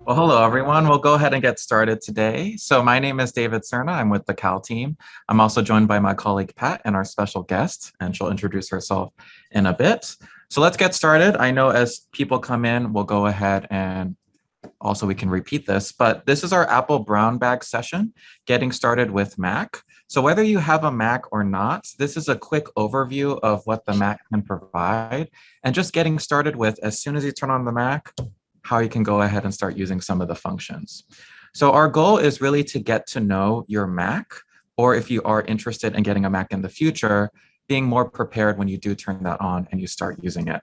Well, hello, everyone. We'll go ahead and get started today. So my name is David Cerna. I'm with the CAL team. I'm also joined by my colleague, Pat, and our special guest, and she'll introduce herself in a bit. So let's get started. I know as people come in, we'll go ahead and also we can repeat this, but this is our Apple Brown Bag session, getting started with Mac. So whether you have a Mac or not, this is a quick overview of what the Mac can provide, and just getting started with, as soon as you turn on the Mac, how you can go ahead and start using some of the functions. So our goal is really to get to know your Mac, or if you are interested in getting a Mac in the future, being more prepared when you do turn that on and you start using it.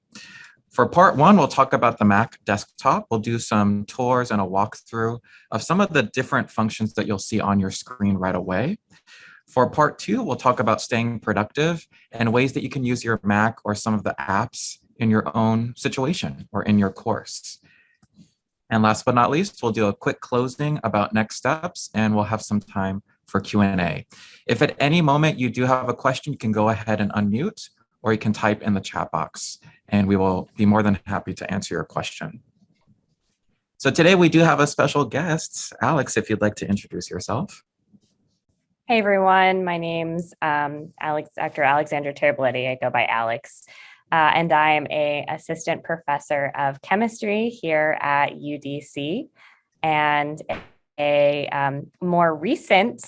For part one, we'll talk about the Mac desktop. We'll do some tours and a walkthrough of some of the different functions that you'll see on your screen right away. For part two, we'll talk about staying productive and ways that you can use your Mac or some of the apps in your own situation or in your course. And last but not least, we'll do a quick closing about next steps, and we'll have some time for Q&A. If at any moment you do have a question, you can go ahead and unmute, or you can type in the chat box, and we will be more than happy to answer your question. So today we do have a special guest. Alex, if you'd like to introduce yourself. Hey everyone, my name's Dr. Alexandra Taraboletti. I go by Alex. And I am an assistant professor of chemistry here at UDC and a more recent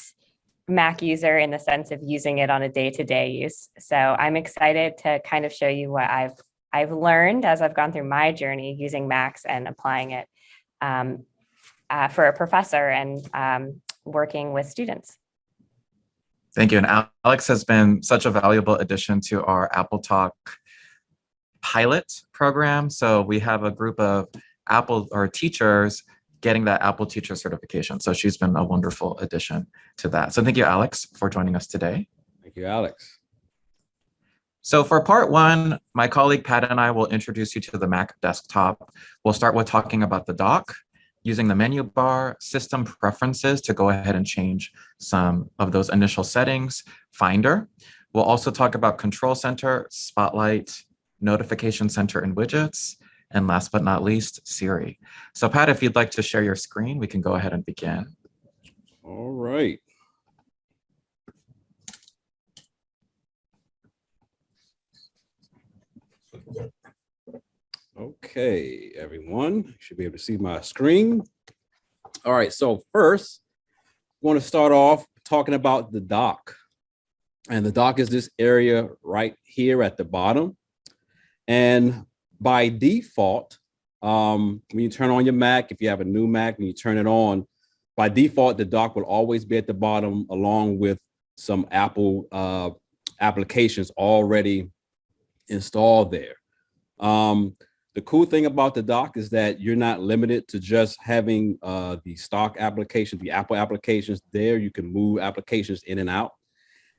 Mac user in the sense of using it on a day-to-day use. So I'm excited to kind of show you what I've learned as I've gone through my journey using Macs and applying it for a professor and working with students. Thank you. And Alex has been such a valuable addition to our Apple Talk pilot program. So we have a group of Apple or teachers getting that Apple teacher certification. So she's been a wonderful addition to that. So thank you, Alex, for joining us today. Thank you, Alex. So for part one, my colleague Pat and I will introduce you to the Mac desktop. We'll start with talking about the dock, using the menu bar, system preferences to go ahead and change some of those initial settings, Finder. We'll also talk about Control Center, Spotlight, Notification Center and Widgets, and last but not least, Siri. So Pat, if you'd like to share your screen, we can go ahead and begin. All right. Okay, everyone, you should be able to see my screen. All right, so first, I want to start off talking about the dock. And the dock is this area right here at the bottom. And by default, when you turn on your Mac, if you have a new Mac and you turn it on, by default, the dock will always be at the bottom along with some Apple applications already installed there. The cool thing about the dock is that you're not limited to just having the stock applications, the Apple applications there. You can move applications in and out,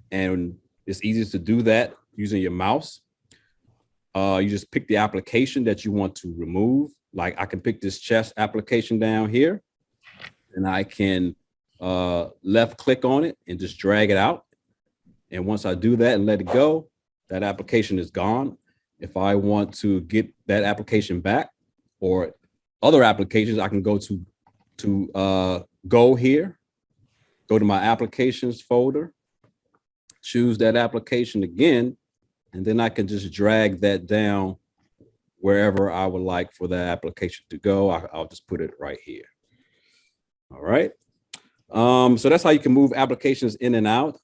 and it's easy to do that using your mouse. You just pick the application that you want to remove. Like I can pick this chess application down here, and I can left click on it and just drag it out. And once I do that and let it go, that application is gone. If I want to get that application back or other applications, I can go to go here, go to my applications folder, choose that application again, and then I can just drag that down wherever I would like for that application to go. I'll just put it right here. All right. So that's how you can move applications in and out.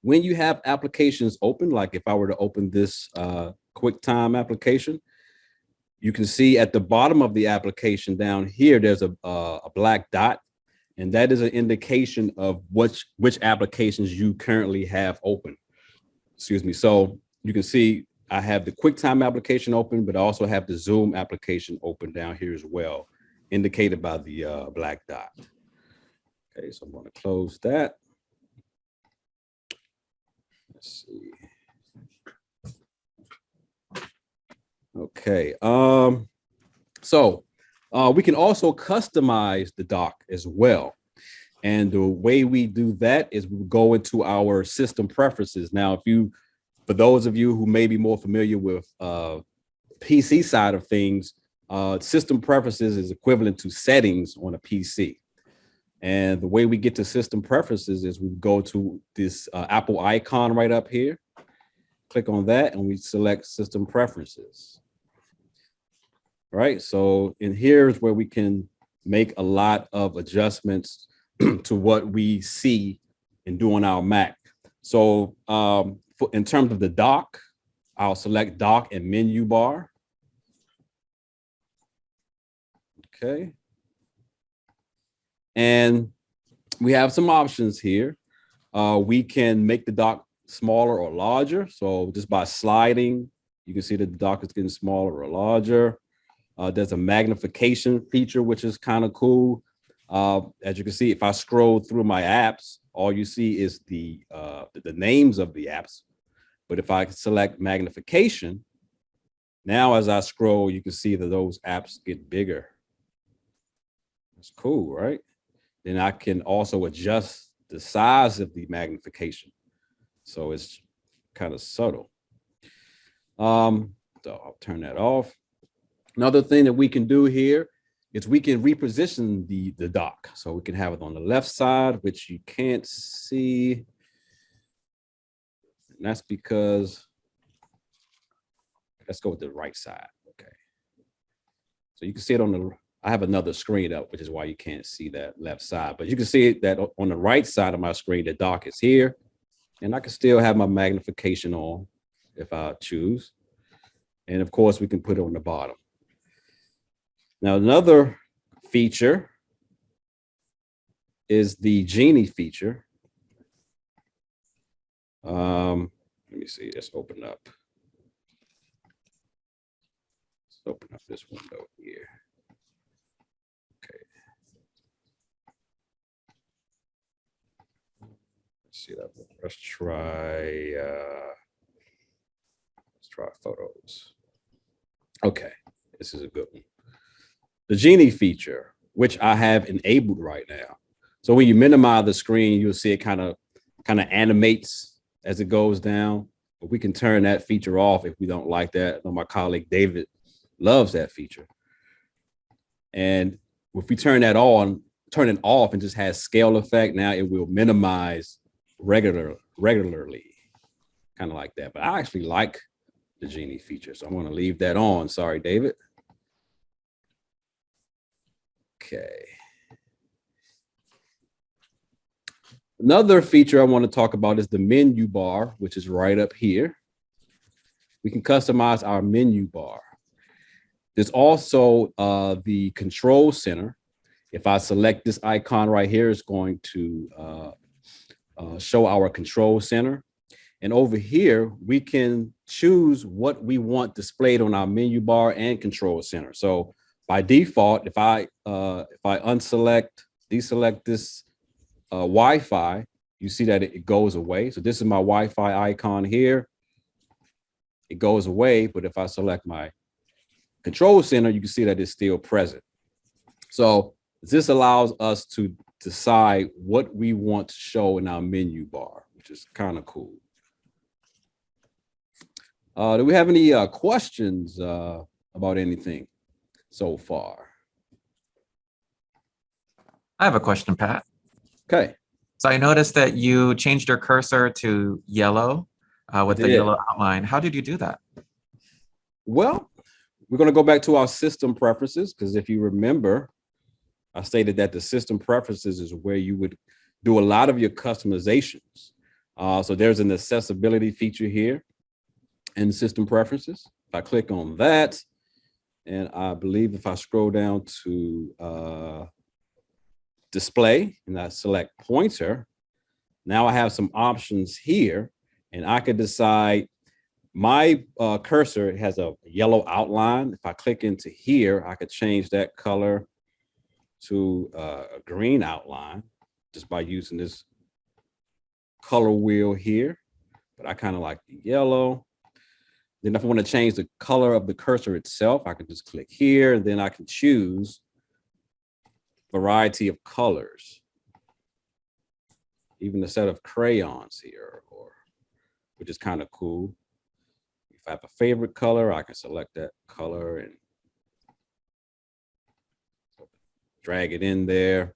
When you have applications open, like if I were to open this QuickTime application, you can see at the bottom of the application down here, there's a black dot, and that is an indication of which applications you currently have open. Excuse me. So you can see I have the QuickTime application open, but I also have the Zoom application open down here as well, indicated by the black dot. Okay, so I'm going to close that. Let's see. Okay. So we can also customize the dock as well. And the way we do that is we go into our system preferences. Now, for those of you who may be more familiar with PC side of things, System preferences is equivalent to settings on a PC. And the way we get to system preferences is we go to this Apple icon right up here, click on that, and we select system preferences. Right, so in here is where we can make a lot of adjustments to what we see and do on our Mac. So in terms of the dock, I'll select dock and menu bar. Okay. And we have some options here. We can make the dock smaller or larger. So just by sliding, you can see that the dock is getting smaller or larger. There's a magnification feature, which is kind of cool. As you can see, if I scroll through my apps, all you see is the names of the apps. But if I select magnification, now as I scroll, you can see that those apps get bigger. That's cool, right? Then I can also adjust the size of the magnification. So it's kind of subtle. So I'll turn that off. Another thing that we can do here is we can reposition the dock. So we can have it on the left side, which you can't see. And that's because, let's go with the right side. Okay. So you can see it on the, I have another screen up, which is why you can't see that left side. But you can see that on the right side of my screen, the dock is here. And I can still have my magnification on if I choose. And of course, we can put it on the bottom. Now, another feature is the Genie feature. Let me see, let's open up. Let's open up this window here. Okay. Let's see that. Let's try photos. Okay, this is a good one. The Genie feature, which I have enabled right now. So when you minimize the screen, you'll see it kind of animates as it goes down. But we can turn that feature off if we don't like that. I know my colleague David loves that feature. And if we turn that on, turn it off and just has scale effect, now it will minimize regularly, kind of like that. But I actually like the Genie feature, so I'm going to leave that on. Sorry, David. Okay. Another feature I want to talk about is the menu bar, which is right up here. We can customize our menu bar. There's also the control center. If I select this icon right here, it's going to show our control center. And over here, we can choose what we want displayed on our menu bar and control center. So by default, if I deselect this Wi-Fi, you see that it goes away. So this is my Wi-Fi icon here. It goes away, but if I select my control center, you can see that it's still present. So this allows us to decide what we want to show in our menu bar, which is kind of cool. Do we have any questions about anything so far? I have a question, Pat. Okay. So I noticed that you changed your cursor to yellow with the yellow outline. How did you do that? Well, we're going to go back to our system preferences, because if you remember, I stated that the system preferences is where you would do a lot of your customizations. So there's an accessibility feature here in system preferences. If I click on that, and I believe if I scroll down to display and I select pointer, now I have some options here, and I could decide my cursor has a yellow outline. If I click into here, I could change that color to a green outline just by using this color wheel here, but I kind of like the yellow. Then if I want to change the color of the cursor itself, I can just click here, and then I can choose variety of colors, even a set of crayons here, which is kind of cool. If I have a favorite color, I can select that color and drag it in there.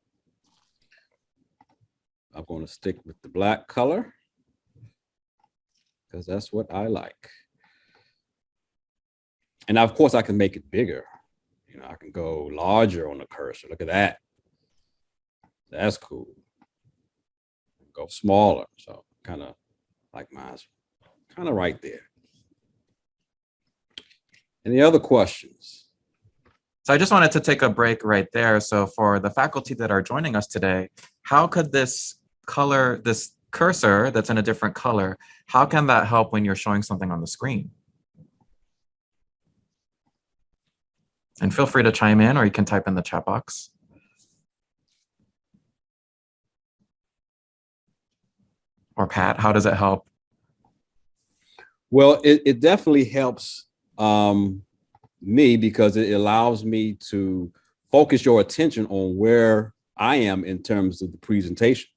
I'm going to stick with the black color because that's what I like. And of course I can make it bigger. You know, I can go larger on the cursor. Look at that. That's cool. Go smaller. So kind of like mine's kind of right there. Any other questions? So I just wanted to take a break right there. So for the faculty that are joining us today, how could this color, this cursor that's in a different color, how can that help when you're showing something on the screen? And feel free to chime in, or you can type in the chat box. Or Pat, how does it help? Well, it definitely helps me because it allows me to focus your attention on where I am in terms of the presentation,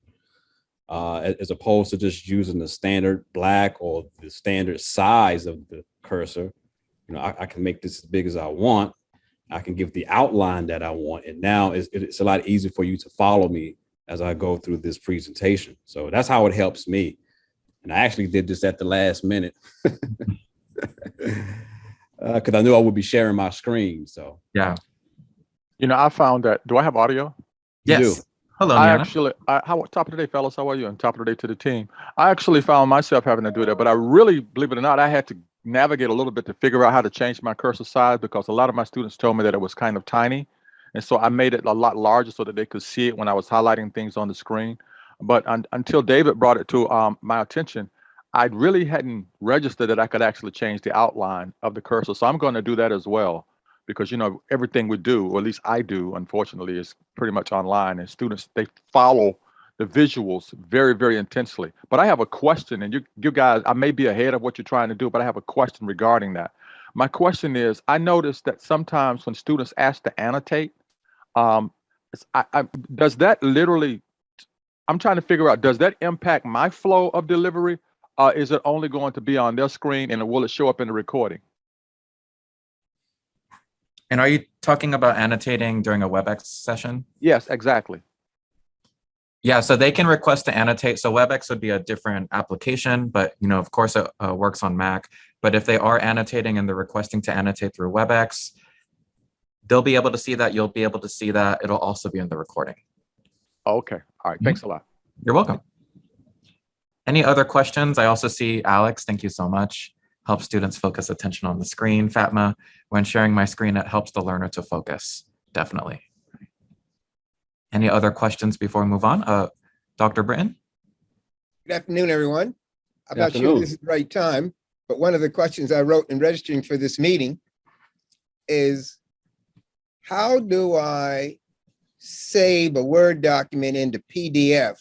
as opposed to just using the standard black or the standard size of the cursor. You know, I can make this as big as I want. I can give the outline that I want. And now it's a lot easier for you to follow me as I go through this presentation. So that's how it helps me. And I actually did this at the last minute because I knew I would be sharing my screen. So yeah. You know, I found that. Do I have audio? Yes. You do. Hello, I Niana. actually, top of the day, fellas. How are you? And top of the day to the team. I actually found myself having to do that, but I really, believe it or not, I had to navigate a little bit to figure out how to change my cursor size because a lot of my students told me that it was kind of tiny. And so I made it a lot larger so that they could see it when I was highlighting things on the screen. But until David brought it to my attention, I really hadn't registered that I could actually change the outline of the cursor. So I'm going to do that as well, because, you know, everything we do, or at least I do, unfortunately, is pretty much online, and students, they follow the visuals very, very intensely. But I have a question, and you guys, I may be ahead of what you're trying to do, but I have a question regarding that. My question is, I noticed that sometimes when students ask to annotate, does that literally, I'm trying to figure out, does that impact my flow of delivery? Is it only going to be on their screen, and will it show up in the recording? And are you talking about annotating during a WebEx session? Yes, exactly. Yeah, so they can request to annotate. So WebEx would be a different application, but you know, of course, it works on Mac. But if they are annotating and they're requesting to annotate through WebEx, they'll be able to see that. You'll be able to see that. It'll also be in the recording. Okay. All right. Thanks a lot. You're welcome. Any other questions? I also see Alex. Thank you so much. Help students focus attention on the screen. Fatma, when sharing my screen, it helps the learner to focus. Definitely. Any other questions before we move on? Dr. Britton? Good afternoon, everyone. I'm not sure this is the right time, but one of the questions I wrote in registering for this meeting is, how do I save a Word document into PDF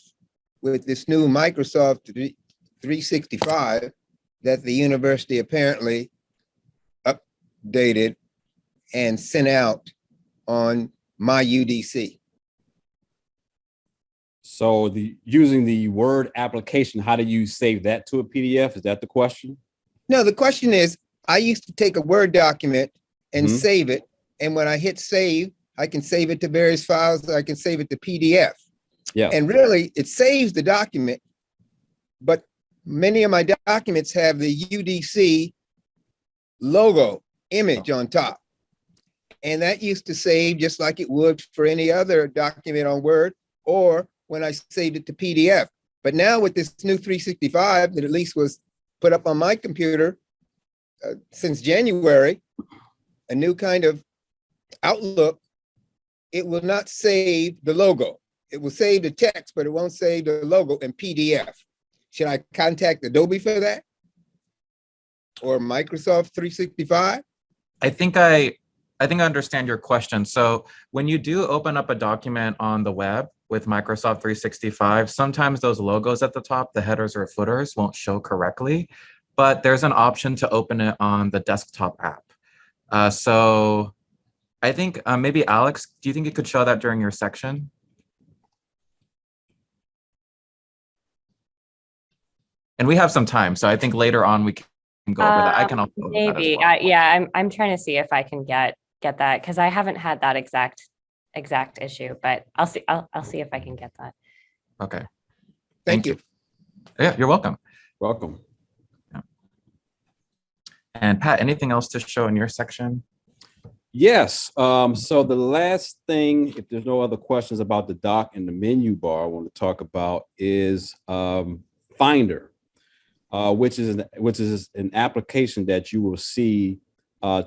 with this new Microsoft 365 that the university apparently updated and sent out on my UDC? So using the Word application, how do you save that to a PDF? Is that the question? No, the question is, I used to take a Word document and save it. And when I hit save, I can save it to various files. I can save it to PDF. Yeah. And really, it saves the document, but many of my documents have the UDC logo image on top. And that used to save just like it would for any other document on Word or when I saved it to PDF. But now with this new 365 that at least was put up on my computer since January, a new kind of Outlook, it will not save the logo. It will save the text, but it won't save the logo in PDF. Should I contact Adobe for that? Or Microsoft 365? I think I understand your question. So when you do open up a document on the web with Microsoft 365, sometimes those logos at the top, the headers or footers, won't show correctly, but there's an option to open it on the desktop app. So I think maybe Alex, do you think you could show that during your section? And we have some time, so I think later on we can go over that. I can also maybe. that as well. Yeah, I'm trying to see if I can get that, because I haven't had that exact exact issue, but I'll see. I'll see if I can get that. Okay. Thank you. Yeah, you're welcome. Welcome. And Pat, anything else to show in your section? Yes. So the last thing, if there's no other questions about the dock and the menu bar, I want to talk about is Finder, which is an application that you will see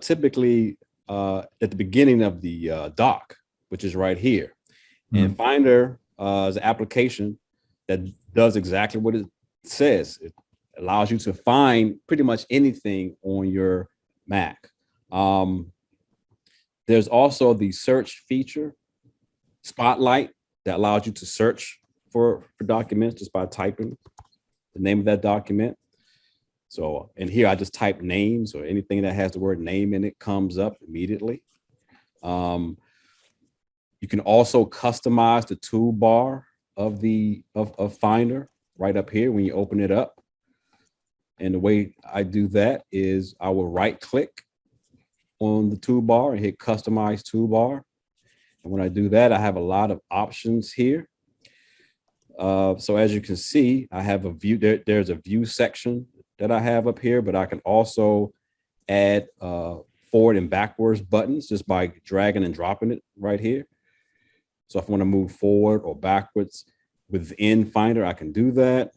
typically at the beginning of the dock, which is right here. And Finder is an application that does exactly what it says. It allows you to find pretty much anything on your Mac. There's also the search feature, Spotlight, that allows you to search for documents just by typing the name of that document. So, and here I just type names, or anything that has the word name in it comes up immediately. You can also customize the toolbar of Finder right up here when you open it up. And the way I do that is I will right click on the toolbar and hit customize toolbar. And when I do that, I have a lot of options here. So as you can see, I have a view, there's a view section that I have up here, but I can also add forward and backwards buttons just by dragging and dropping it right here. So if I want to move forward or backwards within Finder, I can do that.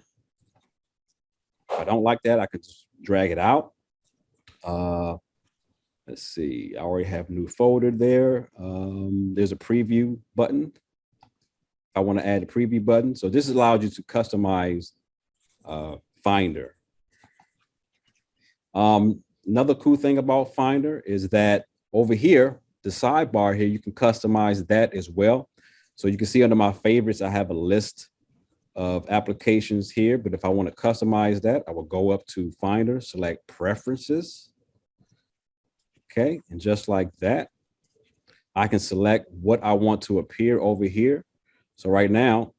If I don't like that, I can just drag it out. Let's see, I already have new folder there. There's a preview button. I want to add a preview button. So this allows you to customize Finder. Another cool thing about Finder is that over here, the sidebar here, you can customize that as well. So you can see under my favorites, I have a list of applications here, but if I want to customize that, I will go up to Finder, select Preferences. Okay, and just like that, I can select what I want to appear over here. So right now,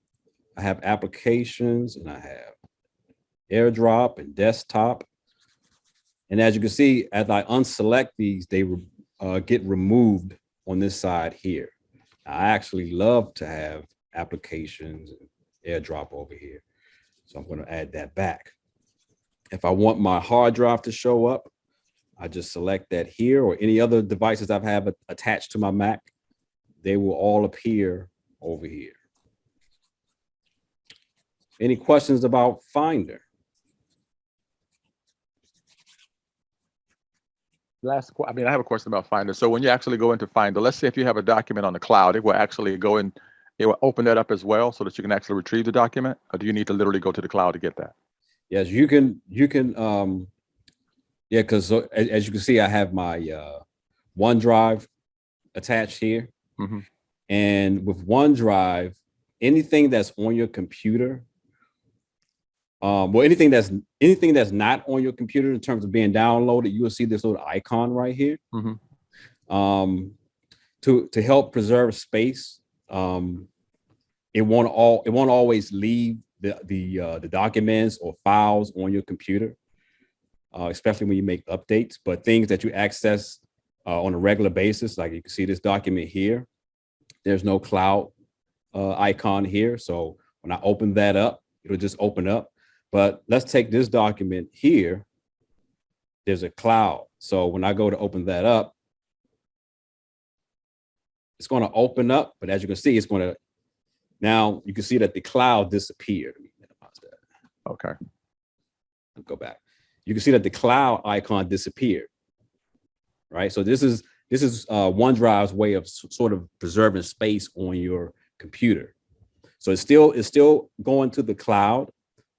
I have applications and I have AirDrop and desktop. And as you can see, as I unselect these, they get removed on this side here. I actually love to have applications and AirDrop over here. So I'm going to add that back. If I want my hard drive to show up, I just select that here, or any other devices I have attached to my Mac, they will all appear over here. Any questions about Finder? I have a question about Finder. So when you actually go into Finder, let's say if you have a document on the cloud, it will actually go in, it will open that up as well so that you can actually retrieve the document, or do you need to literally go to the cloud to get that? Yes, you can, yeah, because so, as you can see, I have my OneDrive attached here. Mm-hmm. And with OneDrive, anything that's on your computer, well, anything that's not on your computer in terms of being downloaded, you will see this little icon right here. Mm-hmm. To help preserve space, it won't always leave the documents or files on your computer, especially when you make updates. But things that you access on a regular basis, like you can see this document here, there's no cloud icon here. So when I open that up, it'll just open up. But let's take this document here. There's a cloud. So when I go to open that up, it's going to open up. But as you can see, it's going to, now you can see that the cloud disappeared. Let me minimize that. Okay. I'll go back. You can see that the cloud icon disappeared. Right. So this is OneDrive's way of sort of preserving space on your computer. So it's still going to the cloud,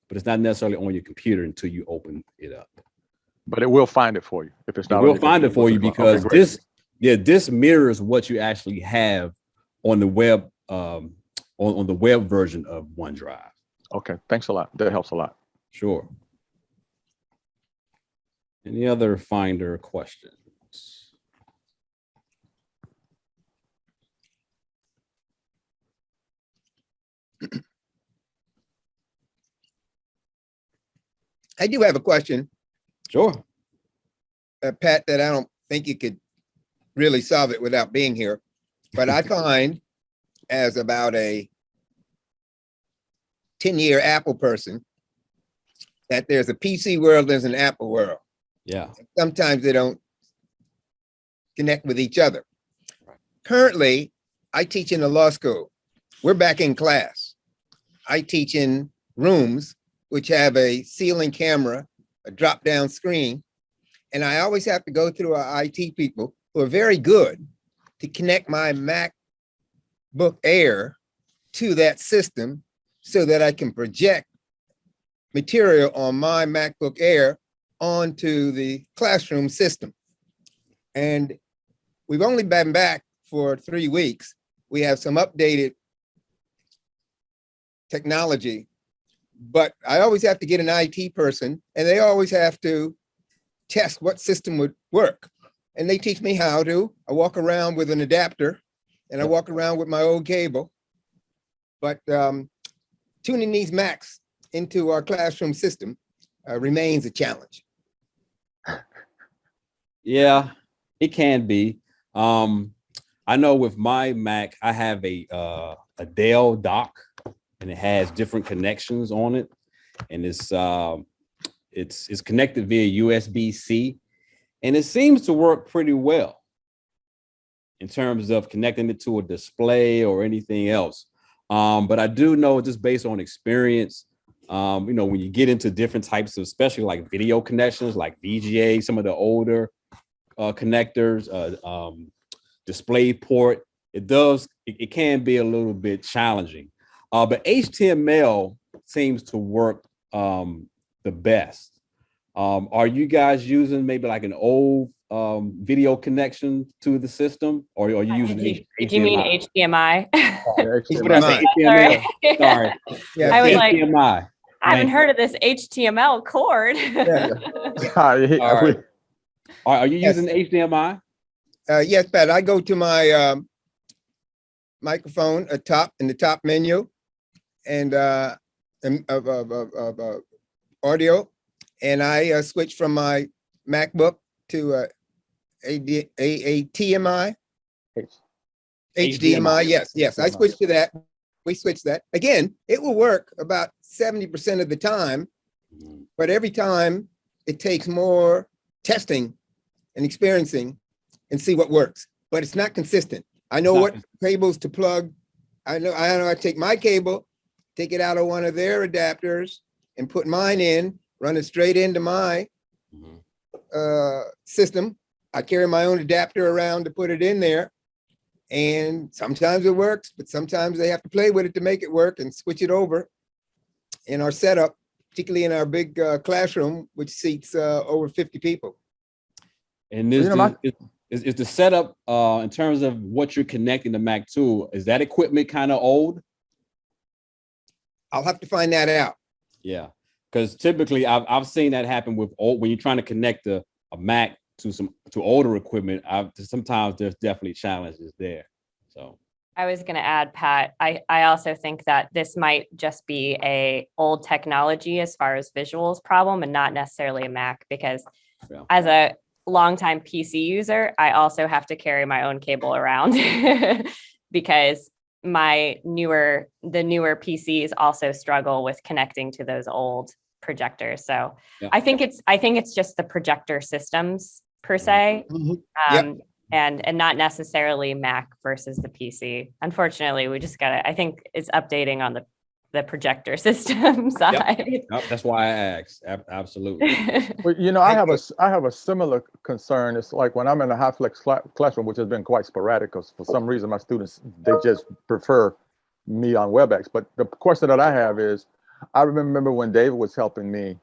but it's not necessarily on your computer until you open it up. But it will find it for you if it's not. It will find it for you because this mirrors what you actually have on the web, on the web version of OneDrive. Okay, thanks a lot. That helps a lot. Sure. Any other Finder questions? I do have a question, Sure. Pat, that I don't think you could really solve it without being here. But I find, as about a 10-year Apple person, that there's a PC world, there's an Apple world. Yeah. Sometimes they don't connect with each other. Currently, I teach in a law school. We're back in class. I teach in rooms which have a ceiling camera, a drop-down screen, and I always have to go through our IT people who are very good to connect my MacBook Air to that system so that I can project material on my MacBook Air onto the classroom system. And we've only been back for 3 weeks. We have some updated technology, but I always have to get an IT person, and they always have to test what system would work. And they teach me how to. I walk around with an adapter, and I walk around with my old cable. But tuning these Macs into our classroom system remains a challenge. Yeah, it can be. I know with my Mac, I have a Dell dock, and it has different connections on it, and it's connected via USB-C, and it seems to work pretty well in terms of connecting it to a display or anything else. But I do know, just based on experience, you know, when you get into different types of, especially like video connections, like VGA, some of the older connectors, display port, it can be a little bit challenging. But HTML seems to work the best. Are you guys using maybe like an old video connection to the system, or are you using HDMI? Did you mean HDMI? What did I say? HTML. Sorry. Yeah, I was like, HDMI. I haven't heard of this HTML cord. All right. Are you using HDMI? Yes, Pat, I go to my microphone in the top menu and audio, and I switch from my MacBook to TMI. HDMI, yes, I switched to that. We switched that. Again, it will work about 70% of the time, but every time it takes more testing and experiencing and see what works, but it's not consistent. I know what cables to plug. I know I take my cable, take it out of one of their adapters and put mine in, run it straight into my system. I carry my own adapter around to put it in there. And sometimes it works, but sometimes they have to play with it to make it work and switch it over in our setup, particularly in our big classroom, which seats over 50 people. And is the setup in terms of what you're connecting the Mac to, is that equipment kind of old? I'll have to find that out. Yeah, because typically I've seen that happen with when you're trying to connect a Mac to older equipment. Sometimes there's definitely challenges there. So I was going to add, Pat, I also think that this might just be a old technology as far as visuals problem and not necessarily a Mac, because as a longtime PC user, I also have to carry my own cable around because the newer PCs also struggle with connecting to those old projectors. So I think it's just the projector systems per se, and not necessarily Mac versus the PC. Unfortunately, we just I think it's updating on the projector system side. Yep, that's why I asked. Absolutely. Well, you know, I have a similar concern. It's like when I'm in a high flex classroom, which has been quite sporadic, because for some reason my students, they just prefer me on WebEx. But the question that I have is, I remember when David was helping me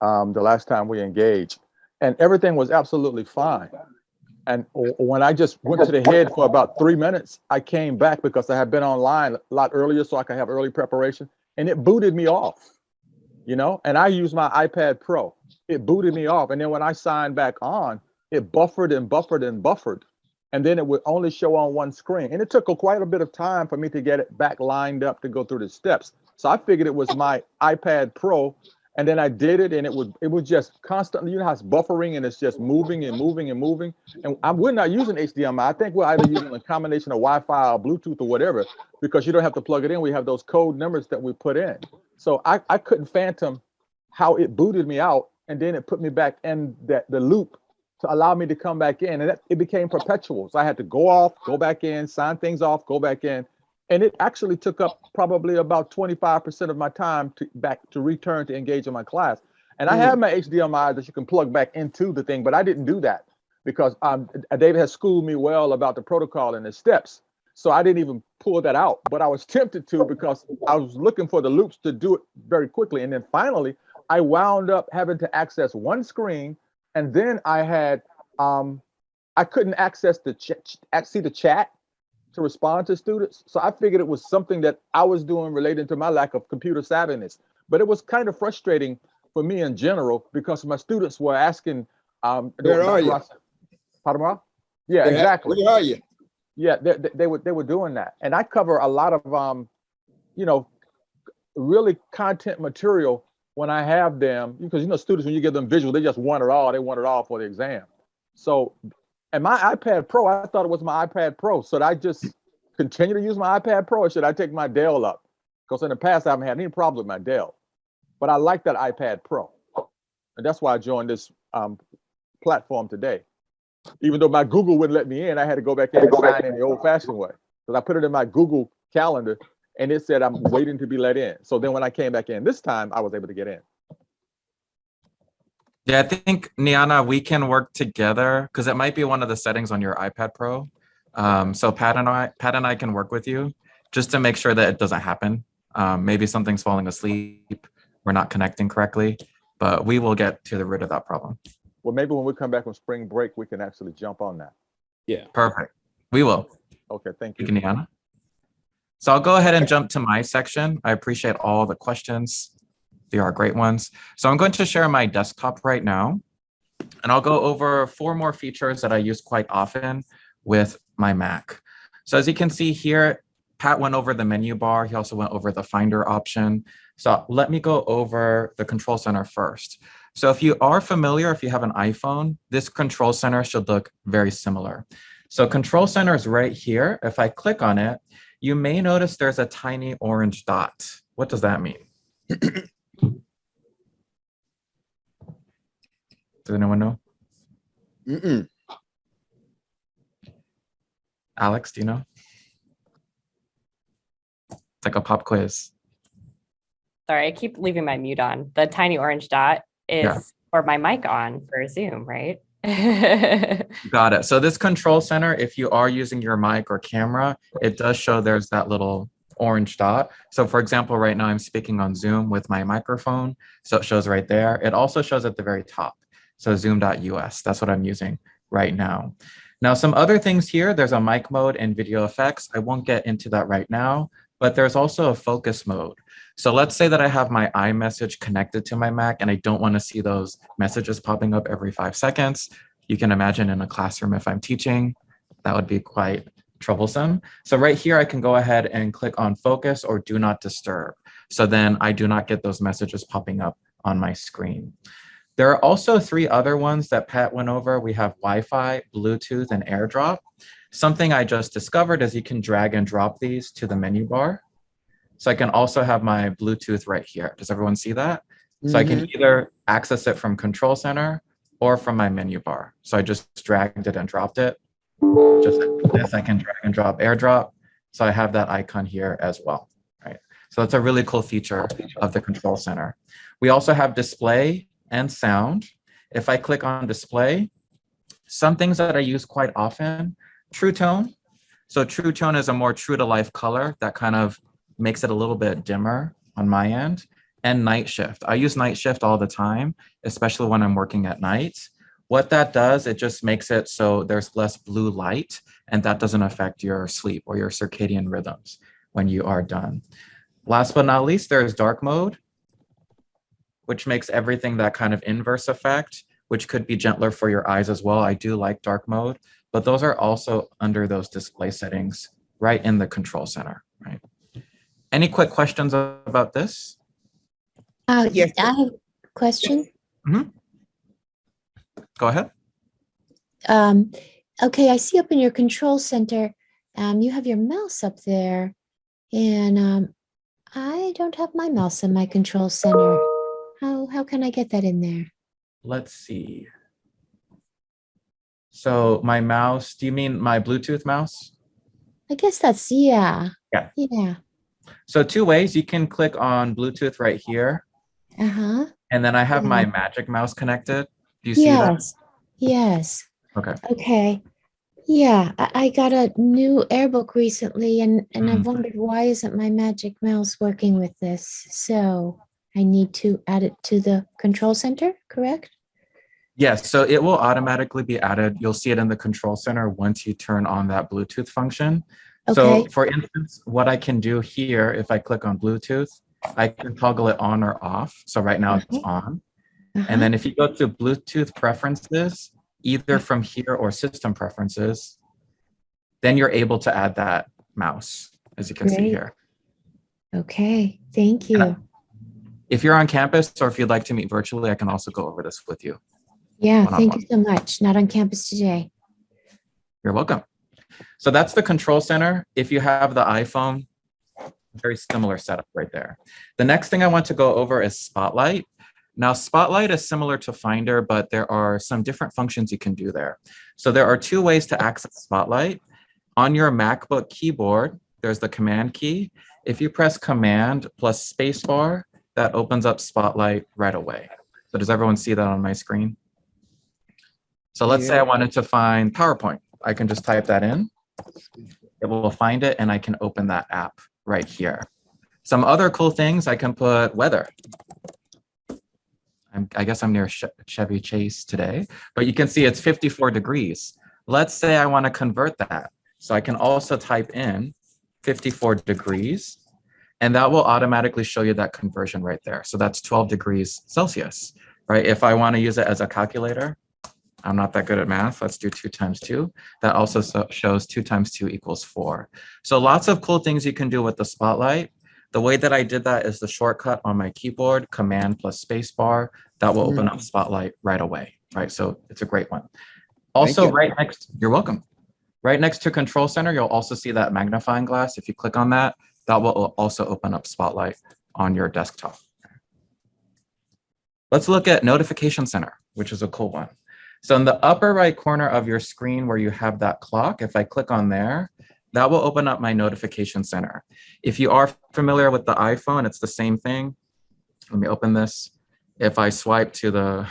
the last time we engaged, and everything was absolutely fine. And when I just went to the head for about 3 minutes, I came back because I had been online a lot earlier so I could have early preparation, and it booted me off, you know, and I use my iPad Pro. It booted me off. And then when I signed back on, it buffered and buffered and buffered. And then it would only show on one screen. And it took quite a bit of time for me to get it back lined up to go through the steps. So I figured it was my iPad Pro And then I did it, and it was just constantly, you know how it's buffering and it's just moving and moving and moving. And we're not using HDMI. I think we're either using a combination of Wi-Fi or Bluetooth or whatever, because you don't have to plug it in. We have those code numbers that we put in. So I couldn't phantom how it booted me out, and then it put me back in the loop to allow me to come back in, and it became perpetual. So I had to go off, go back in, sign things off, go back in. And it actually took up probably about 25% of my time to return to engage in my class. And I have my HDMI that you can plug back into the thing, but I didn't do that because David has schooled me well about the protocol and the steps. So I didn't even pull that out, but I was tempted to because I was looking for the loops to do it very quickly. And then finally, I wound up having to access one screen, and then I had I couldn't access see the chat to respond to students. So I figured it was something that I was doing related to my lack of computer savviness. But it was kind of frustrating for me in general because my students were asking, where are you? Pardon me? Yeah, exactly. Where are you? Yeah, they were doing that. And I cover a lot of, you know, really content material when I have them, because, you know, students, when you give them visual, they just want it all. They want it all for the exam. So, and my iPad Pro, I thought it was my iPad Pro. Should I just continue to use my iPad Pro, or should I take my Dell up? Because in the past, I haven't had any problem with my Dell. But I like that iPad Pro. And that's why I joined this platform today. Even though my Google wouldn't let me in, I had to go back in and sign in the old-fashioned way. Because I put it in my Google Calendar, and it said I'm waiting to be let in. So then when I came back in this time, I was able to get in. Yeah, I think, Niana, we can work together because it might be one of the settings on your iPad Pro. So Pat and I can work with you just to make sure that it doesn't happen. Maybe something's falling asleep, we're not connecting correctly, but we will get to the root of that problem. Well, maybe when we come back from spring break, we can actually jump on that. Yeah. Perfect. We will. Okay, thank you. Thank you, Niana. So I'll go ahead and jump to my section. I appreciate all the questions. They are great ones. So I'm going to share my desktop right now, and I'll go over 4 more features that I use quite often with my Mac. So as you can see here, Pat went over the menu bar. He also went over the Finder option. So let me go over the Control Center first. So if you are familiar, if you have an iPhone, this Control Center should look very similar. So Control Center is right here. If I click on it, you may notice there's a tiny orange dot. What does that mean? Does anyone know? Alex, do you know? It's like a pop quiz. Sorry, I keep leaving my mute on. The tiny orange dot is for my mic on for Zoom, right? Got it. So this Control Center, if you are using your mic or camera, it does show there's that little orange dot. So for example, right now I'm speaking on Zoom with my microphone. So it shows right there. It also shows at the very top. So zoom.us, that's what I'm using right now. Now, some other things here, there's a mic mode and video effects. I won't get into that right now, but there's also a focus mode. So let's say that I have my iMessage connected to my Mac and I don't want to see those messages popping up every 5 seconds. You can imagine in a classroom if I'm teaching, that would be quite troublesome. So right here, I can go ahead and click on focus or do not disturb. So then I do not get those messages popping up on my screen. There are also 3 other ones that Pat went over. We have Wi-Fi, Bluetooth, and AirDrop. Something I just discovered is you can drag and drop these to the menu bar. So I can also have my Bluetooth right here. Does everyone see that? So I can either access it from Control Center or from my menu bar. So I just dragged it and dropped it. Just like this, I can drag and drop AirDrop. So I have that icon here as well, right? So that's a really cool feature of the Control Center. We also have display and sound. If I click on display, some things that I use quite often, True Tone. So True Tone is a more true to life color that kind of makes it a little bit dimmer on my end. And Night Shift. I use Night Shift all the time, especially when I'm working at night. What that does, it just makes it so there's less blue light, and that doesn't affect your sleep or your circadian rhythms when you are done. Last but not least, there's dark mode, which makes everything that kind of inverse effect, which could be gentler for your eyes as well. I do like dark mode, but those are also under those display settings right in the Control Center, right? Any quick questions about this? Yes. question? Go ahead. Okay, I see up in your control center, you have your mouse up there, and I don't have my mouse in my control center. How can I get that in there? Let's see. So my mouse, do you mean my Bluetooth mouse? I guess that's, yeah. Yeah. Yeah. So two ways. You can click on Bluetooth right here, Uh-huh. and then I have my Yeah. magic mouse connected. Do you see that? Yes. Yes. Okay. Okay. Yeah, I got a new AirBook recently, and I've wondered, why isn't my magic mouse working with this? So I need to add it to the control center, correct? Yes, so it will automatically be added. You'll see it in the control center once you turn on that Bluetooth function. So Okay. for instance, what I can do here, if I click on Bluetooth, I can toggle it on or off. So right now it's Okay. on. Uh-huh. And then if you go to Bluetooth preferences, either from here or system preferences, then you're able to add that mouse, as you can see Great. here. Okay, thank you. If you're on campus or if you'd like to meet virtually, I can also go over this with you. Yeah, One-on-one. thank you so much. Not on campus today. You're welcome. So that's the control center. If you have the iPhone, very similar setup right there. The next thing I want to go over is Spotlight. Now, Spotlight is similar to Finder, but there are some different functions you can do there. So there are two ways to access Spotlight. On your MacBook keyboard, there's the Command key. If you press Command plus spacebar, that opens up Spotlight right away. So does everyone see that on my screen? So let's say I wanted to find PowerPoint. I can just type that in. It will find it, and I can open that app right here. Some other cool things, I can put weather. I guess I'm near Chevy Chase today, but you can see it's 54 degrees. Let's say I want to convert that. So I can also type in 54 degrees, and that will automatically show you that conversion right there. So that's 12 degrees Celsius, right? If I want to use it as a calculator, I'm not that good at math. Let's do 2 times 2. That also shows 2 times 2 equals 4. So lots of cool things you can do with the Spotlight. The way that I did that is the shortcut on my keyboard, Command plus spacebar. That will open up Spotlight right away, right? So it's a great one. Also, right next, you're welcome. Right next to Control Center, you'll also see that magnifying glass. If you click on that, that will also open up Spotlight on your desktop. Let's look at Notification Center, which is a cool one. So in the upper right corner of your screen where you have that clock, if I click on there, that will open up my Notification Center. If you are familiar with the iPhone, it's the same thing. Let me open this. If I swipe to the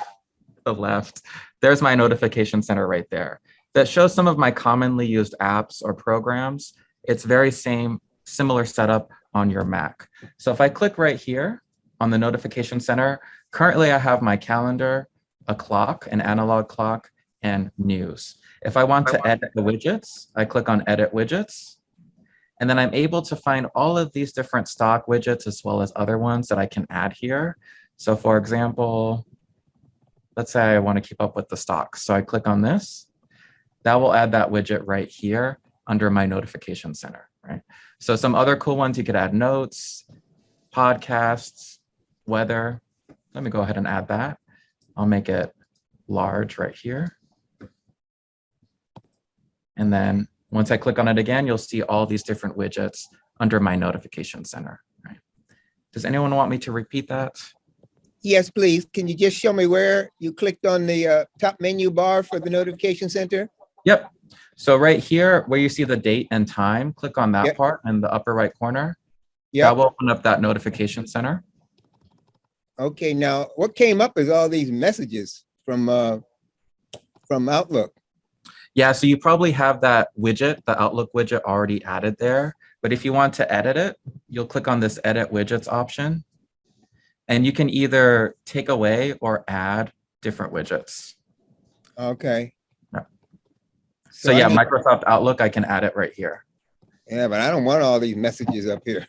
left, there's my Notification Center right there. That shows some of my commonly used apps or programs. It's very similar setup on your Mac. So if I click right here on the Notification Center, currently I have my calendar, a clock, an analog clock, and news. If I want to edit the widgets, I click on Edit Widgets, and then I'm able to find all of these different stock widgets as well as other ones that I can add here. So for example, let's say I want to keep up with the stocks. So I click on this. That will add that widget right here under my Notification Center, right? So some other cool ones, you could add notes, podcasts, weather. Let me go ahead and add that. I'll make it large right here. And then once I click on it again, you'll see all these different widgets under my Notification Center, right? Does anyone want me to repeat that? Yes, please. Can you just show me where you clicked on the top menu bar for the Notification Center? Yep. So right here where you see the date and time, click on that part in the upper right corner. That will open up that Notification Center. Okay, now what came up is all these messages from Outlook. Yeah, so you probably have that widget, the Outlook widget already added there. But if you want to edit it, you'll click on this Edit Widgets option. And you can either take away or add different widgets. Okay. Yeah. So yeah, Microsoft Outlook, I can add it right here. Yeah, but I don't want all these messages up here.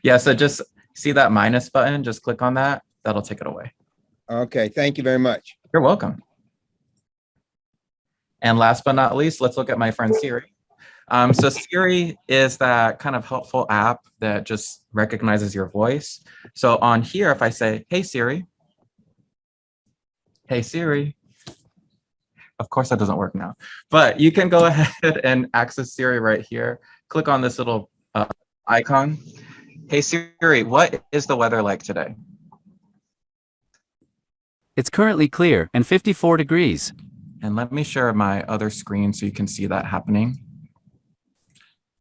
Yeah, so just see that minus button, just click on that. That'll take it away. Okay, thank you very much. You're welcome. And last but not least, let's look at my friend Siri. So Siri is that kind of helpful app that just recognizes your voice. So on here, if I say, hey Siri, Hey Siri. Of course that doesn't work now, but you can go ahead and access Siri right here. Click on this little icon. Hey Siri, what is the weather like today? It's currently clear and 54 degrees. And let me share my other screen so you can see that happening.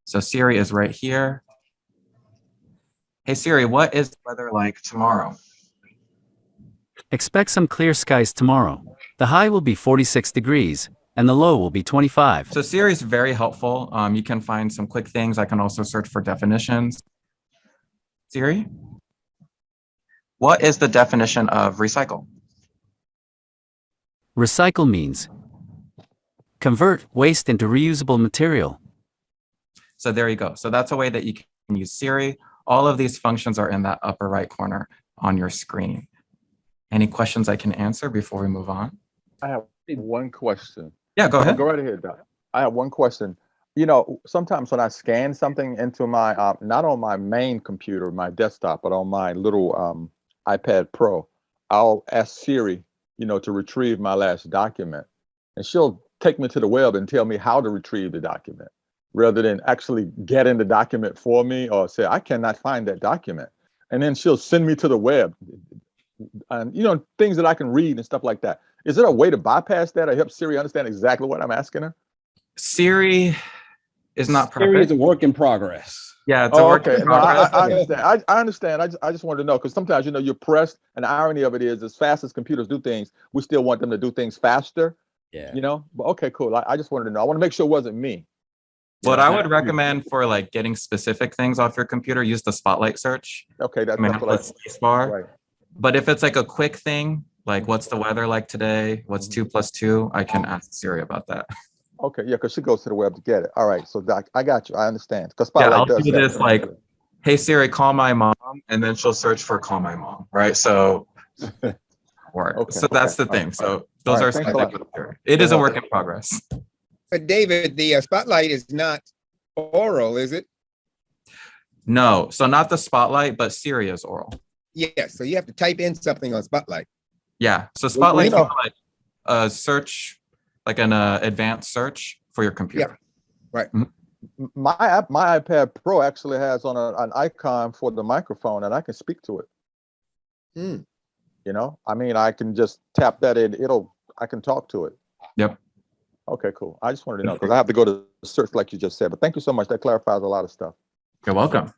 So Siri is right here. Hey Siri, what is the weather like tomorrow? Expect some clear skies tomorrow. The high will be 46 degrees and the low will be 25. So Siri is very helpful. You can find some quick things. I can also search for definitions. Siri, what is the definition of recycle? Recycle means convert waste into reusable material. So there you go. So that's a way that you can use Siri. All of these functions are in that upper right corner on your screen. Any questions I can answer before we move on? I have one question. Yeah, go ahead. Go right ahead, Doc. I have one question. You know, sometimes when I scan something into my, not on my main computer, my desktop, but on my little iPad Pro, I'll ask Siri, you know, to retrieve my last document. And she'll take me to the web and tell me how to retrieve the document, rather than actually get in the document for me or say, I cannot find that document. And then she'll send me to the web and, you know, things that I can read and stuff like that. Is there a way to bypass that or help Siri understand exactly what I'm asking her? Siri is not Siri perfect. is a work in progress. Yeah, it's a work in Okay. No, progress. I understand. I understand. I just wanted to know, because sometimes, you know, you're pressed, and the irony of it is, as fast as computers do things, we still want them to do things faster, Yeah. you know? But okay, cool. I just wanted to know. I want to make sure it wasn't me. What I would recommend for like getting specific things off your computer, use the spotlight search. Okay, that's Command what I plus space bar. right. But if it's like a quick thing, like what's the weather like today? What's 2 + 2? I can ask Siri about that. Okay, yeah, because she goes to the web to get it. All right, so Doc, I got you. I understand. Because Yeah, Spotlight I'll does do that. this like, hey Siri, call my mom, and then she'll search for call my mom, right? So, work. Okay, So that's the okay, thing. So all those right, are thanks a slightly lot. quicker. It is a work in progress. But David, the spotlight is not oral, is it? No, so not the spotlight, but Siri is oral. Yes. So you have to type in something on spotlight. Yeah. So spotlight is know- like a search, like an advanced search for your computer. My iPad Pro actually has on an icon for the microphone, and I can speak to it. Hmm. You know, I mean, I can just tap that in. I can talk to it. Yep. Okay, cool. I just wanted to know, because I have to go to search like you just said. But thank you so much. That clarifies a lot of stuff. You're welcome.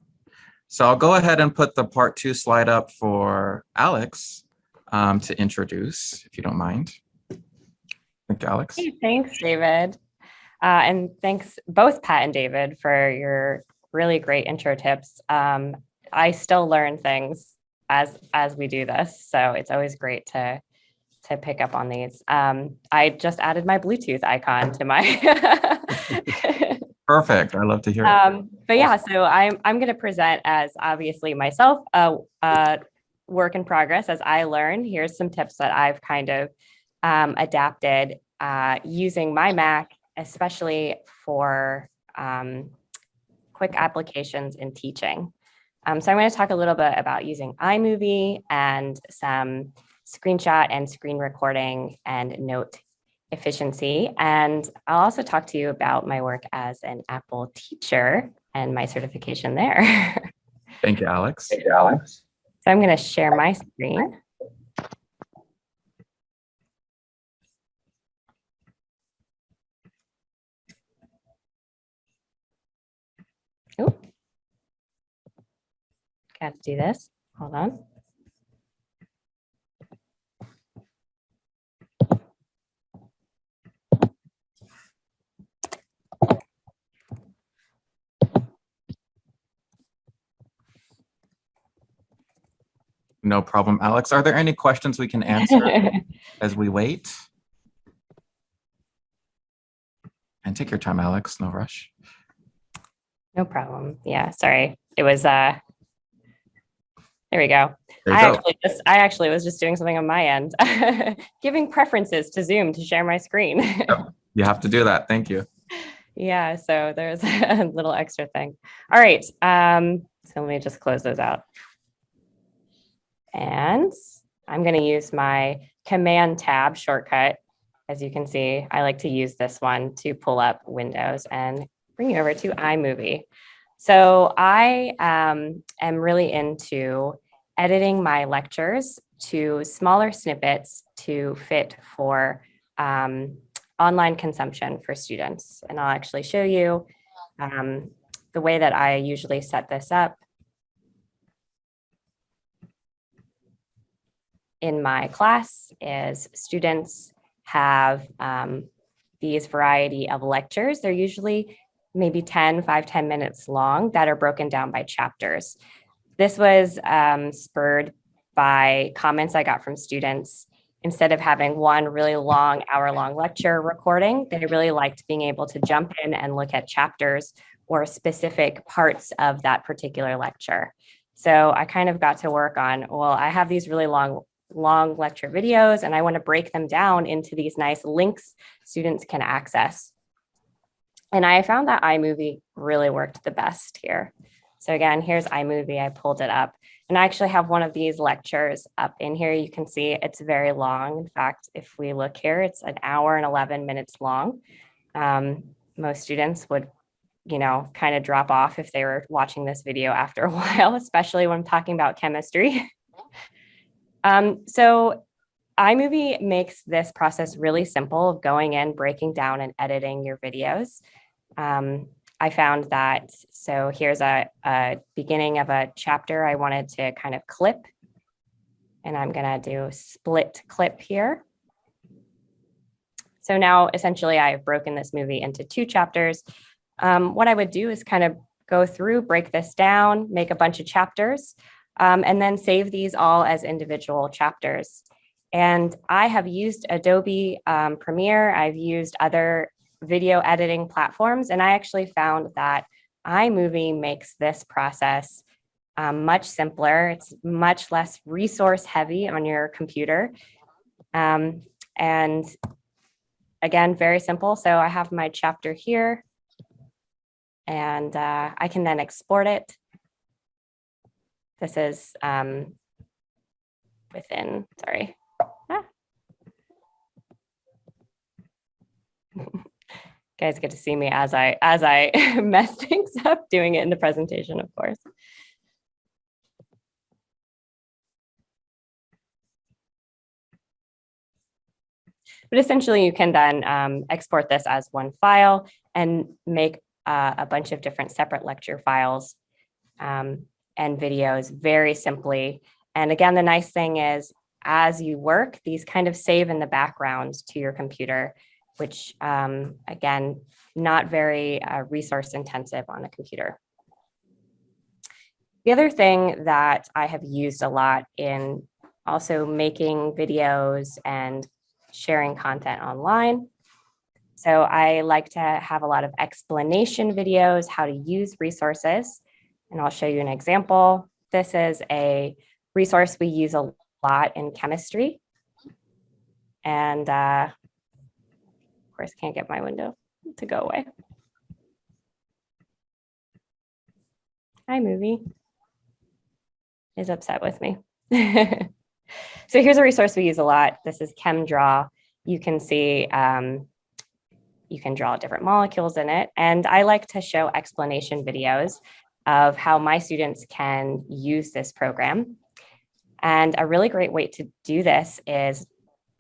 So I'll go ahead and put the part 2 slide up for Alex to introduce, if you don't mind. Thank you, Alex. Hey, thanks, David. And thanks both Pat and David for your really great intro tips. I still learn things as we do this, so it's always great to pick up on these. I just added my Bluetooth icon to my Perfect. I love to hear it. but yeah, so I'm going to present as obviously myself a work in progress as I learn. Here's some tips that I've kind of adapted using my Mac, especially for quick applications in teaching. So I'm going to talk a little bit about using iMovie and some screenshot and screen recording and note efficiency. And I'll also talk to you about my work as an Apple teacher and my certification there. Thank you, Alex. So I'm going to share my screen. Oh, got to do this. Hold on. No problem, Alex. Are there any questions we can answer as we wait? And take your time, Alex. No rush. No problem. Yeah, sorry. It was there we go. There you I go. actually was just doing something on my end, giving preferences to Zoom to share my screen. You have to do that. Thank you. Yeah, so there's a little extra thing. All right. So let me just close those out. And I'm going to use my Command Tab shortcut. As you can see, I like to use this one to pull up Windows and bring you over to iMovie. So I am really into editing my lectures to smaller snippets to fit for online consumption for students. And I'll actually show you the way that I usually set this up in my class is students have these variety of lectures. They're usually maybe 10 minutes long that are broken down by chapters. This was spurred by comments I got from students. Instead of having one really long hour-long lecture recording, they really liked being able to jump in and look at chapters or specific parts of that particular lecture. So I kind of got to work on, well, I have these really long lecture videos and I want to break them down into these nice links students can access. And I found that iMovie really worked the best here. So again, here's iMovie, I pulled it up. And I actually have one of these lectures up in here. You can see it's very long. In fact, if we look here, it's an hour and 11 minutes long. Most students would, kind of drop off if they were watching this video after a while, especially when I'm talking about chemistry. So iMovie makes this process really simple of going in, breaking down and editing your videos. I found that, so here's a beginning of a chapter I wanted to kind of clip, and I'm gonna do split clip here. So now essentially I've broken this movie into 2 chapters. What I would do is kind of go through, break this down, make a bunch of chapters, and then save these all as individual chapters. And I have used Adobe Premiere, I've used other video editing platforms, and I actually found that iMovie makes this process much simpler. It's much less resource heavy on your computer. And again, very simple. So I have my chapter here, and I can then export it. This is within, sorry. Guys get to see me as I mess things up, doing it in the presentation, of course. But essentially, you can then export this as one file and make a bunch of different separate lecture files and videos very simply. And again, the nice thing is, as you work, these kind of save in the background to your computer, which again, not very resource intensive on a computer. The other thing that I have used a lot in also making videos and sharing content online. So I like to have a lot of explanation videos, how to use resources. And I'll show you an example. This is a resource we use a lot in chemistry. And of course, can't get my window to go away. iMovie is upset with me. So here's a resource we use a lot. This is ChemDraw. You can see you can draw different molecules in it. And I like to show explanation videos of how my students can use this program. And a really great way to do this is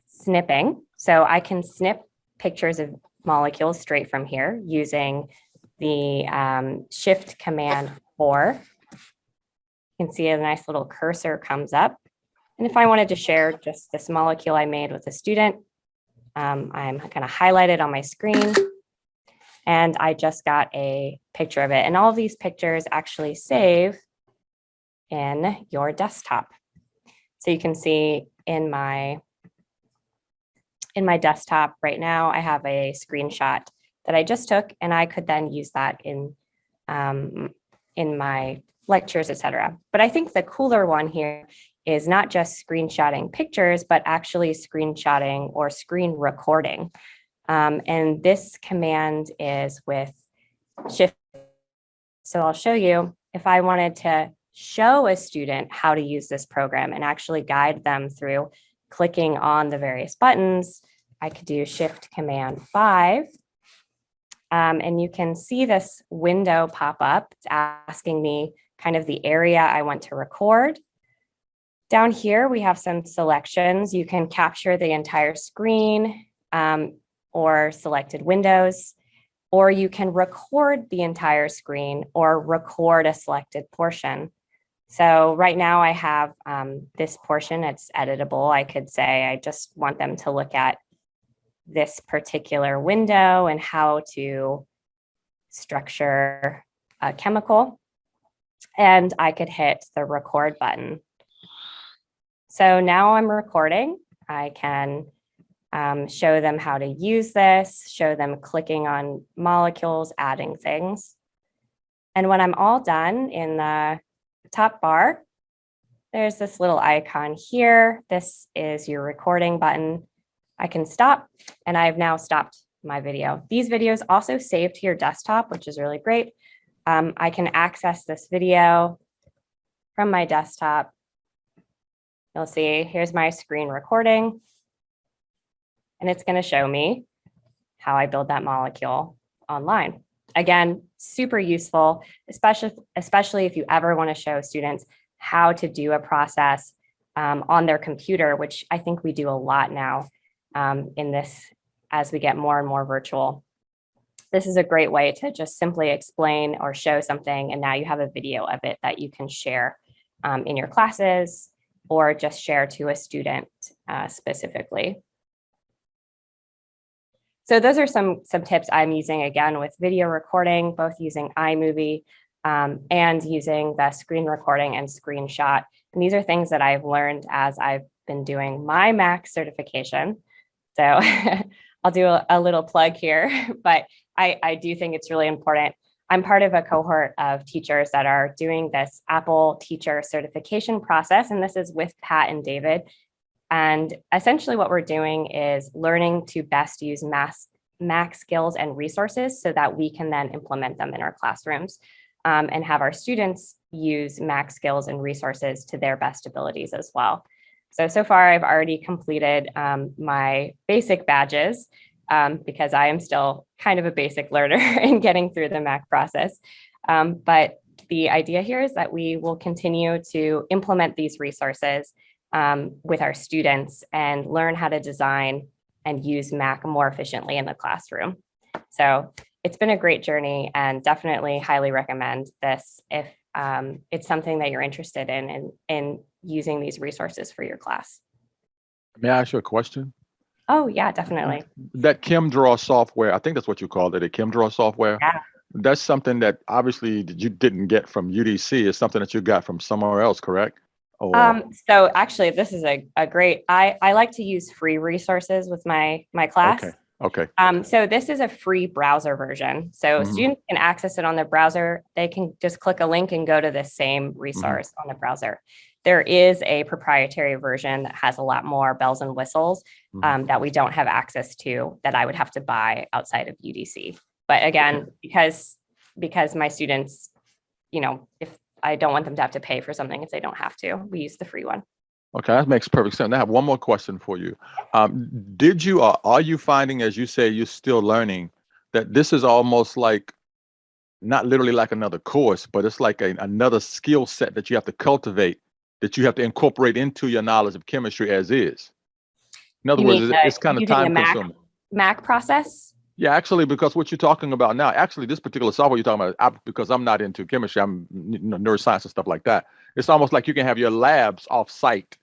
snipping. So I can snip pictures of molecules straight from here using the Shift Command 4. You can see a nice little cursor comes up. And if I wanted to share just this molecule I made with a student, I'm going to highlight it on my screen. And I just got a picture of it. And all of these pictures actually save in your desktop. So you can see in my desktop right now, I have a screenshot that I just took, and I could then use that in my lectures, etc. But I think the cooler one here is not just screenshotting pictures, but actually screenshotting or screen recording. And this command is with Shift. So I'll show you if I wanted to show a student how to use this program and actually guide them through clicking on the various buttons, I could do Shift Command 5. And you can see this window pop up. It's asking me kind of the area I want to record. Down here, we have some selections. You can capture the entire screen or selected windows, or you can record the entire screen or record a selected portion. So right now I have this portion, it's editable. I could say I just want them to look at this particular window and how to structure a chemical. And I could hit the record button. So now I'm recording. I can show them how to use this, show them clicking on molecules, adding things. And when I'm all done, in the top bar, there's this little icon here. This is your recording button. I can stop, and I've now stopped my video. These videos also save to your desktop, which is really great. I can access this video from my desktop. You'll see, here's my screen recording, and it's going to show me how I build that molecule online. Again, super useful, especially if you ever want to show students how to do a process on their computer, which I think we do a lot now in this as we get more and more virtual. This is a great way to just simply explain or show something, and now you have a video of it that you can share in your classes or just share to a student specifically. So those are some tips I'm using, again, with video recording, both using iMovie and using the screen recording and screenshot. And these are things that I've learned as I've been doing my Mac certification. So I'll do a little plug here, but I do think it's really important. I'm part of a cohort of teachers that are doing this Apple teacher certification process, and this is with Pat and David. And essentially what we're doing is learning to best use Mac skills and resources so that we can then implement them in our classrooms and have our students use Mac skills and resources to their best abilities as well. So far I've already completed my basic badges because I am still kind of a basic learner in getting through the Mac process. But the idea here is that we will continue to implement these resources with our students and learn how to design and use Mac more efficiently in the classroom. So it's been a great journey, and definitely highly recommend this if it's something that you're interested in using these resources for your class. May I ask you a question? Oh yeah, definitely. That ChemDraw software, I think that's what you called it, a ChemDraw software. Yeah. That's something that obviously you didn't get from UDC. It's something that you got from somewhere else, correct? Or... So actually, this is a great, I like to use free resources with my class. Okay. So this is a free browser version. So students can access it on their browser. They can just click a link and go to the same resource on the browser. There is a proprietary version that has a lot more bells and whistles that we don't have access to, that I would have to buy outside of UDC. But again, because my students, if I don't want them to have to pay for something if they don't have to, we use the free one. Okay, that makes perfect sense. I have one more question for you. Did you, or are you finding, as you say, you're still learning, that this is almost like, not literally like another course, but it's like another skill set that you have to cultivate, that you have to incorporate into your knowledge of chemistry as is? In other words, it's kind of time consuming. Mac process? Yeah, actually, because what you're talking about now, actually, this particular software you're talking about, because I'm not into chemistry, I'm neuroscience and stuff like that. It's almost like you can have your labs off site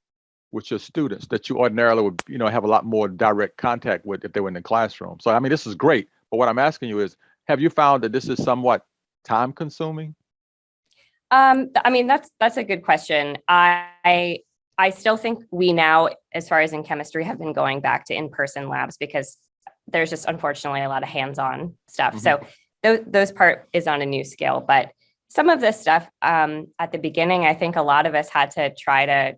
with your students that you ordinarily would, have a lot more direct contact with if they were in the classroom. So, I mean, this is great. But what I'm asking you is, have you found that this is somewhat time consuming? I mean, that's a good question. I still think we now, as far as in chemistry, have been going back to in-person labs because there's just unfortunately a lot of hands-on stuff. So those part is on a new scale, but some of this stuff at the beginning, I think a lot of us had to try to,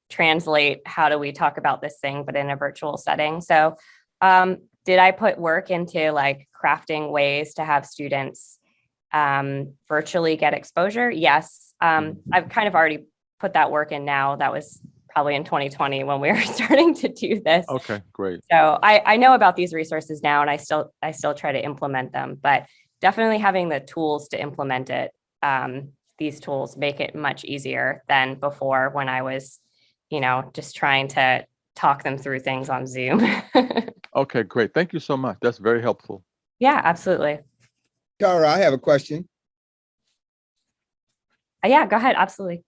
translate how do we talk about this thing, but in a virtual setting. So did I put work into like crafting ways to have students virtually get exposure? Yes. I've kind of already put that work in now. That was probably in 2020 when we were starting to do this. Okay, great. So I know about these resources now, and I still try to implement them, but definitely having the tools to implement it. These tools make it much easier than before when I was, just trying to talk them through things on Zoom. Okay, great. Thank you so much. That's very helpful. Yeah, absolutely. Tara, I have a question. Yeah, go ahead. Absolutely.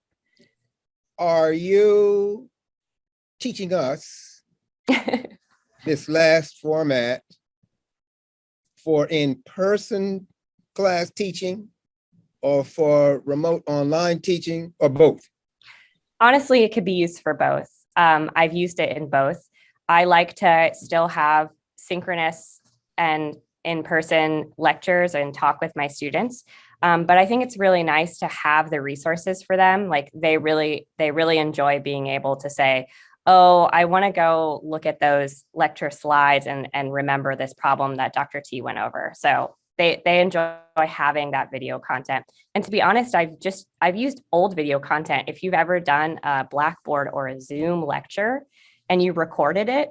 Are you teaching us this last format for in-person class teaching or for remote online teaching or both? Honestly, it could be used for both. I've used it in both. I like to still have synchronous and in-person lectures and talk with my students. But I think it's really nice to have the resources for them. Like they really enjoy being able to say, oh, I want to go look at those lecture slides and remember this problem that Dr. T went over. So they enjoy having that video content. And to be honest, I've used old video content. If you've ever done a Blackboard or a Zoom lecture and you recorded it,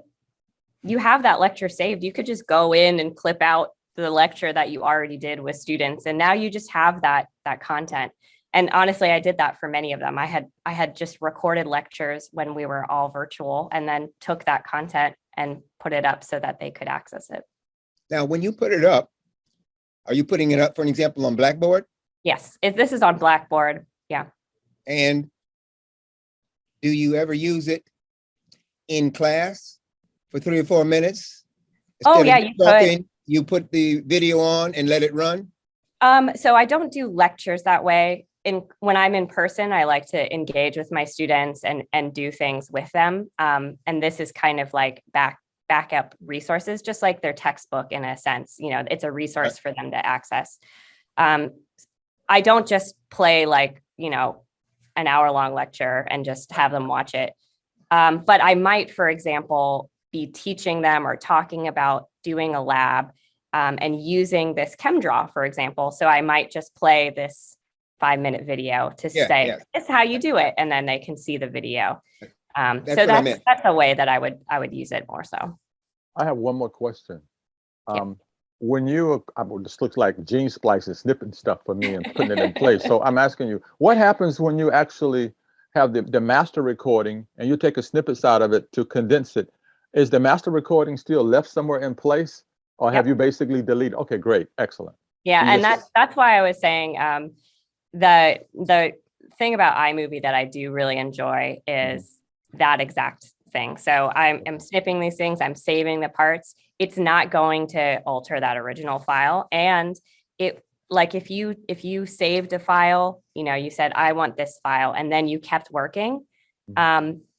you have that lecture saved. You could just go in and clip out the lecture that you already did with students. And now you just have that content. And honestly, I did that for many of them. I had just recorded lectures when we were all virtual and then took that content and put it up so that they could access it. Now, when you put it up, are you putting it up, for an example, on Blackboard? Yes, if this is on Blackboard, yeah. And do you ever use it in class for 3 or 4 minutes? Oh, Instead yeah, of you talking, could. you put the video on and let it run? So I don't do lectures that way. When I'm in person, I like to engage with my students and do things with them. And this is kind of like backup resources, just like their textbook in a sense. It's a resource for them to access. I don't just play like, an hour-long lecture and just have them watch it. But I might, for example, be teaching them or talking about doing a lab and using this ChemDraw, for example. So I might just play this 5-minute video to say, this is how you do it. And then they can see the video. So that's a way that I would use it more so. I have one more question. When this looks like gene splicing, snipping stuff for me and putting it in place. So I'm asking you, what happens when you actually have the master recording and you take a snippets out of it to condense it? Is the master recording still left somewhere in place, or have you basically deleted? Okay, great, excellent. Yeah, and that's why I was saying the thing about iMovie that I do really enjoy is that exact thing. So I'm snipping these things, I'm saving the parts. It's not going to alter that original file. And if you saved a file, you said, I want this file, and then you kept working,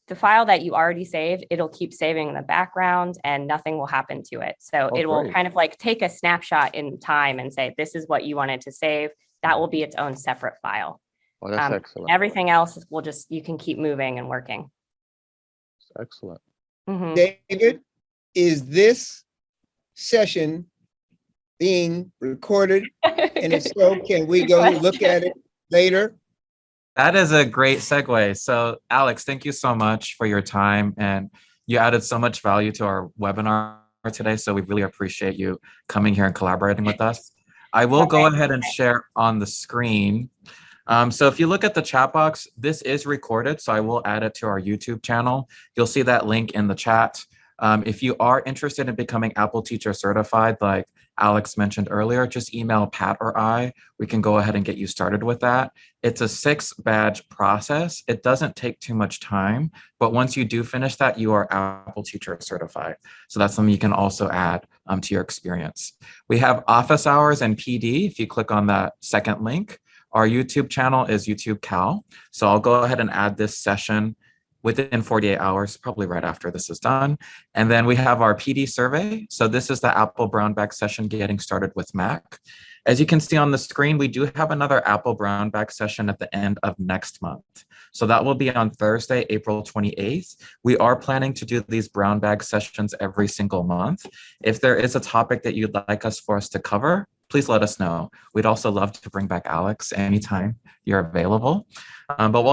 the file that you already saved, it'll keep saving in the background and nothing will happen to it. So it will kind of like take a snapshot in time and say, this is what you wanted to save. That will be its own separate file. Oh, that's excellent. Everything else you can keep moving and working. Excellent. Mm-hmm. David, is this session being recorded? And if so, can we go look at it later? That is a great segue. So Alex, thank you so much for your time, and you added so much value to our webinar today. So we really appreciate you coming here and collaborating with us. I will go ahead and share on the screen. So if you look at the chat box, this is recorded, so I will add it to our YouTube channel. You'll see that link in the chat. If you are interested in becoming Apple Teacher Certified, like Alex mentioned earlier, just email Pat or I. We can go ahead and get you started with that. It's a 6-badge process. It doesn't take too much time, but once you do finish that, you are Apple Teacher Certified. So that's something you can also add to your experience. We have office hours and PD. If you click on that second link, our YouTube channel is YouTube C.A.L. So I'll go ahead and add this session within 48 hours, probably right after this is done. And then we have our PD survey. So this is the Apple Brown Bag session, getting started with Mac. As you can see on the screen, we do have another Apple Brown Bag session at the end of next month. So that will be on Thursday, April 28th. We are planning to do these brown bag sessions every single month. If there is a topic that you'd like for us to cover, please let us know. We'd also love to bring back Alex anytime you're available. But we'll